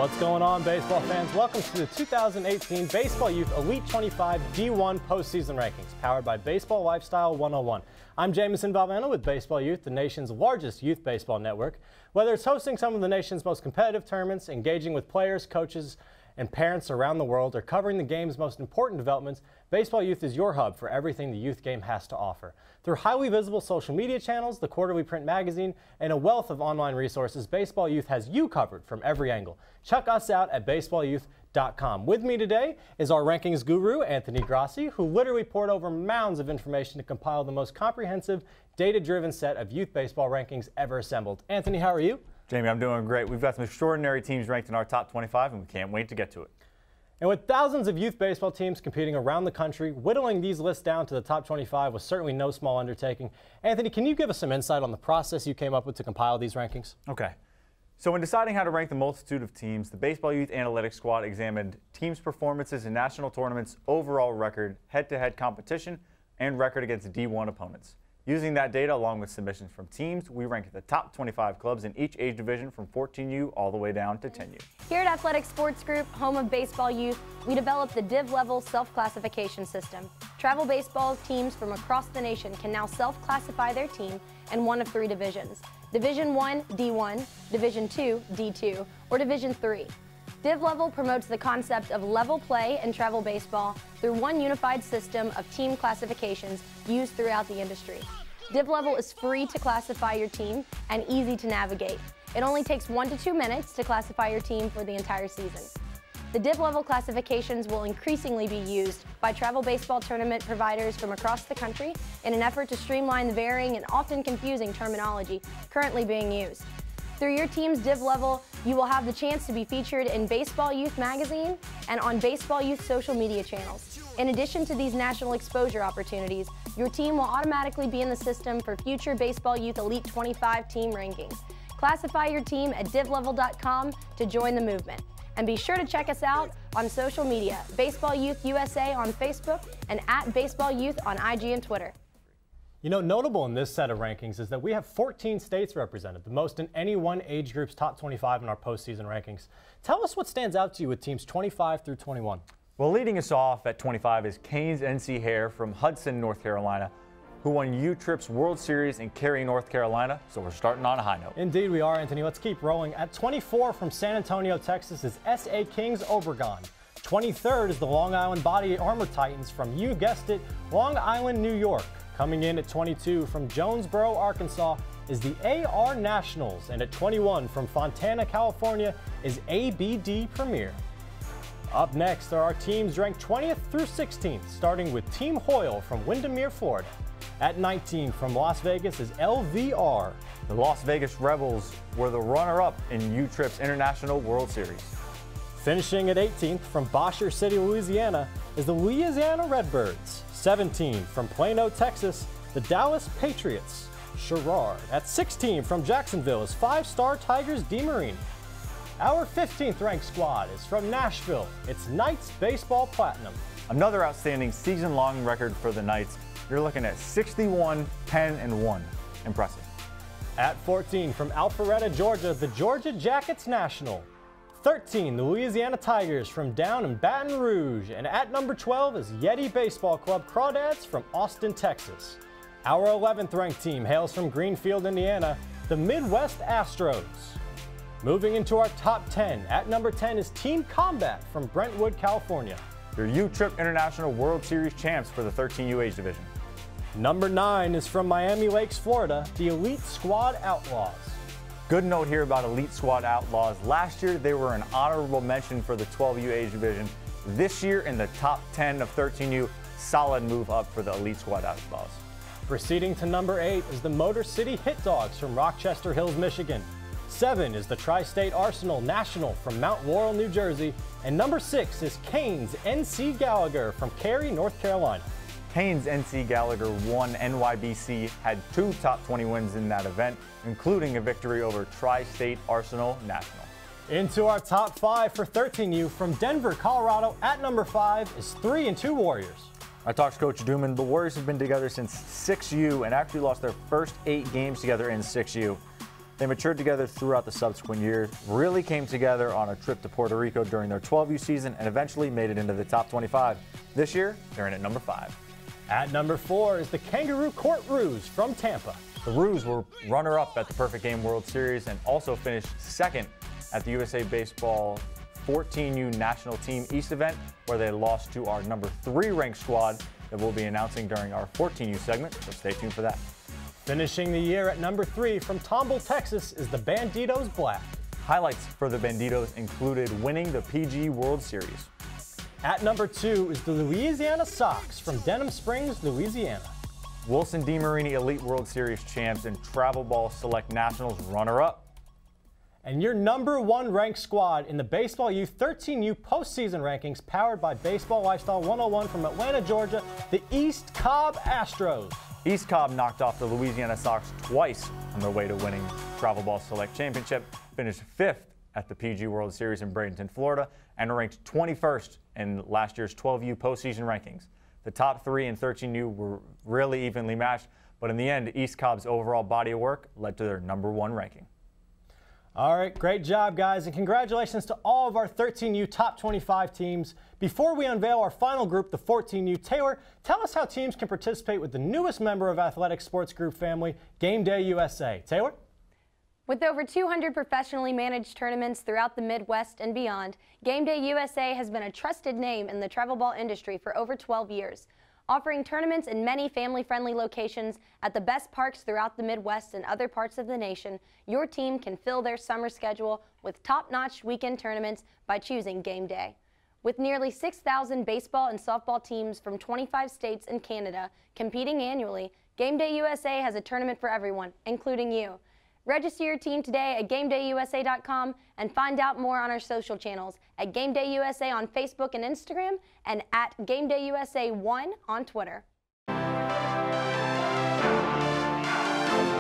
What's going on, baseball fans? Welcome to the 2018 Baseball Youth Elite 25 D1 Postseason Rankings, powered by Baseball Lifestyle 101. I'm Jamison Valvano with Baseball Youth, the nation's largest youth baseball network. Whether it's hosting some of the nation's most competitive tournaments, engaging with players, coaches, and parents around the world, or covering the game's most important developments, Baseball Youth is your hub for everything the youth game has to offer. Through highly visible social media channels, the quarterly print magazine, and a wealth of online resources, Baseball Youth has you covered from every angle. Check us out at baseballyouth.com. With me today is our rankings guru, Anthony Grassi, who literally poured over mounds of information to compile the most comprehensive, data-driven set of youth baseball rankings ever assembled. Anthony, how are you? Jamie, I'm doing great. We've got some extraordinary teams ranked in our top 25, and we can't wait to get to it. And with thousands of youth baseball teams competing around the country, whittling these lists down to the top 25 was certainly no small undertaking. Anthony, can you give us some insight on the process you came up with to compile these rankings? Okay. So in deciding how to rank the multitude of teams, the Baseball Youth Analytics Squad examined teams' performances in national tournaments, overall record, head-to-head competition, and record against D1 opponents. Using that data along with submissions from teams, we ranked the top 25 clubs in each age division from 14U all the way down to 10U. Here at Athletic Sports Group, home of Baseball Youth, we developed the Div-level self-classification system. Travel baseball teams from across the nation can now self-classify their team in one of three divisions: Division 1, D1, Division 2, D2, or Division 3. Div Level promotes the concept of level play in travel baseball through one unified system of team classifications used throughout the industry. Div Level is free to classify your team and easy to navigate. It only takes 1 to 2 minutes to classify your team for the entire season. The Div Level classifications will increasingly be used by travel baseball tournament providers from across the country in an effort to streamline the varying and often confusing terminology currently being used. Through your team's Div Level, you will have the chance to be featured in Baseball Youth magazine and on Baseball Youth social media channels. In addition to these national exposure opportunities, your team will automatically be in the system for future Baseball Youth Elite 25 team rankings. Classify your team at divlevel.com to join the movement. And be sure to check us out on social media, Baseball Youth USA on Facebook and at Baseball Youth on IG and Twitter. You know, notable in this set of rankings is that we have 14 states represented, the most in any one age group's top 25 in our postseason rankings. Tell us what stands out to you with teams 25 through 21. Well, leading us off at 25 is Canes NC Hare from Hudson, North Carolina, who won U-Trip's World Series in Cary, North Carolina, so we're starting on a high note. Indeed we are, Anthony. Let's keep rolling. At 24 from San Antonio, Texas is SA Kings Obregon. 23rd is the Long Island Body Armor Titans from, you guessed it, Long Island, New York. Coming in at 22 from Jonesboro, Arkansas is the AR Nationals, and at 21 from Fontana, California is ABD Premier. Up next are our teams ranked 20th through 16th, starting with Team Hoyle from Windermere, Florida. At 19 from Las Vegas is LVR. The Las Vegas Rebels were the runner-up in U-Trip's International World Series. Finishing at 18th from Bossier City, Louisiana is the Louisiana Redbirds. 17 from Plano, Texas, the Dallas Patriots. Sherrard. At 16 from Jacksonville is 5-star Tigers DeMarini. Our 15th ranked squad is from Nashville. It's Knights Baseball Platinum. Another outstanding season-long record for the Knights. You're looking at 61, 10, and 1. Impressive. At 14 from Alpharetta, Georgia, the Georgia Jackets National. 13, the Louisiana Tigers from down in Baton Rouge. And at number 12 is Yeti Baseball Club Crawdads from Austin, Texas. Our 11th ranked team hails from Greenfield, Indiana, the Midwest Astros. Moving into our top 10, at number 10 is Team Combat from Brentwood, California. Your U-Trip International World Series champs for the 13U age division. Number 9 is from Miami Lakes, Florida, the Elite Squad Outlaws. Good note here about Elite Squad Outlaws. Last year, they were an honorable mention for the 12U age division. This year, in the top 10 of 13U, solid move up for the Elite Squad Outlaws. Proceeding to number 8 is the Motor City Hit Dogs from Rochester Hills, Michigan. 7 is the Tri-State Arsenal National from Mount Laurel, New Jersey. And number 6 is Canes NC Gallagher from Cary, North Carolina. Canes NC Gallagher won NYBC, had 2 top 20 wins in that event, including a victory over Tri-State Arsenal National. Into our top 5 for 13U from Denver, Colorado. At number 5 is 3-2 Warriors. I talked to Coach Duman. The Warriors have been together since 6U and actually lost their first 8 games together in 6U. They matured together throughout the subsequent years, really came together on a trip to Puerto Rico during their 12U season, and eventually made it into the top 25. This year, they're in at number 5. At number 4 is the Kangaroo Court Roos from Tampa. The Roos were runner-up at the Perfect Game World Series and also finished second at the USA Baseball 14U National Team East event, where they lost to our number 3 ranked squad that we'll be announcing during our 14U segment, so stay tuned for that. Finishing the year at number 3 from Tomball, Texas is the Banditos Black. Highlights for the Banditos included winning the PG World Series. At number 2 is the Louisiana Sox from Denham Springs, Louisiana. Wilson DeMarini Elite World Series champs and Travel Ball Select Nationals runner-up. And your number 1 ranked squad in the Baseball Youth 13U postseason rankings, powered by Baseball Lifestyle 101 from Atlanta, Georgia, the East Cobb Astros. East Cobb knocked off the Louisiana Sox twice on their way to winning Travel Ball Select Championship, finished 5th at the PG World Series in Bradenton, Florida, and ranked 21st in last year's 12U postseason rankings. The top 3 in 13U were really evenly matched, but in the end, East Cobb's overall body of work led to their number 1 ranking. All right, great job, guys, and congratulations to all of our 13U top 25 teams. Before we unveil our final group, the 14U, Taylor, tell us how teams can participate with the newest member of Athletic Sports Group family, Game Day USA. Taylor? With over 200 professionally managed tournaments throughout the Midwest and beyond, Game Day USA has been a trusted name in the travel ball industry for over 12 years. Offering tournaments in many family-friendly locations at the best parks throughout the Midwest and other parts of the nation, your team can fill their summer schedule with top-notch weekend tournaments by choosing Game Day. With nearly 6,000 baseball and softball teams from 25 states and Canada competing annually, Game Day USA has a tournament for everyone, including you. Register your team today at GameDayUSA.com and find out more on our social channels at Game Day USA on Facebook and Instagram and at Game Day USA 1 on Twitter.